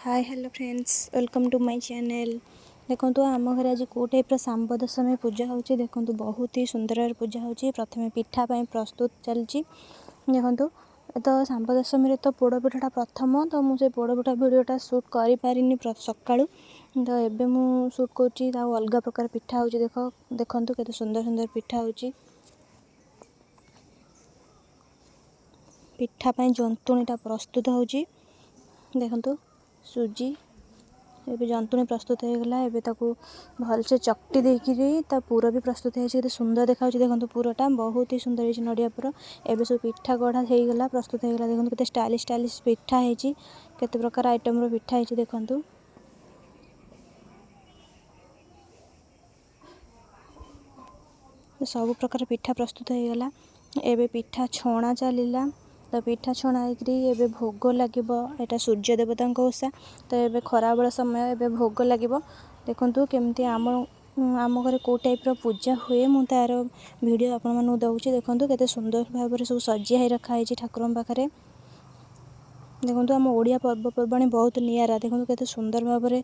Hi hello friends welcome to my channel. देखो आम घर आज कौ टाइप सांब दशमी पूजा होची। देखो बहुत ही सुंदर पूजा होची। प्रथम पिठा प्रस्तुत चलती। देखो तो सांब दशमी तो पोड़ पिठाटा प्रथम तो मुझे पोड़ पिठा भिडटा सुट कर पारिनी सका तो एबे मु सुट कर अलग प्रकार पिठा होची। देखो केते सुंदर सुंदर पिठा होची। पिठा जंतुणीटा प्रस्तुत होची। देखो सुजी एबे जंतुणी प्रस्तुत हो गला। एबे ताकू भलसे चकटी देकी पूरा भी प्रस्तुत है। सुंदर देखा। देखो पूराटा बहुत ही सुंदर है नड़िया पूरा। एबे सब पिठा गढ़ा हो गला प्रस्तुत हो गला। देखो केते स्टाइलिश स्टाइलिश पिठा है। केते प्रकार आइटम रो पिठा है। देखो सब प्रकार पिठा प्रस्तुत हो गला। एबे पिठा छणा चलला तो पिठा छणा एबे भोग लगे। यहाँ सूर्य देवता ओषा तो ये खरा बेला समय एबे भोग लगे। देखो केमती आम घर कौ टाइप पूजा हुए मु तार वीडियो आपण मानू दउची। देखो केते सुंदर भाव सब सजिया रखाई ठाकुर पाखे। देखो आम ओडिया पर्वपर्वाणी बहुत निरा। देखो केते सुंदर भाव में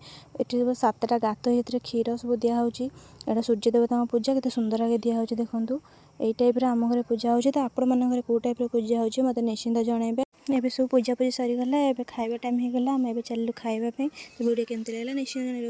ये 7टा गात ये क्षीर सब दिखाई। यहाँ सूर्य देवता पूजा केते सुंदर आगे दिखाई। देखो यही टाइप आम घर पूजा हो। तो आपण मन घर कौ टाइप पूजा हो मत निश्चिंत जनइबे। एबे सब पूजा पूजी सरीगला। एबे खाइबा टाइम हो गला। आम एबे चलू खाइबा पे। वीडियो केमती लागला निश्चिंत।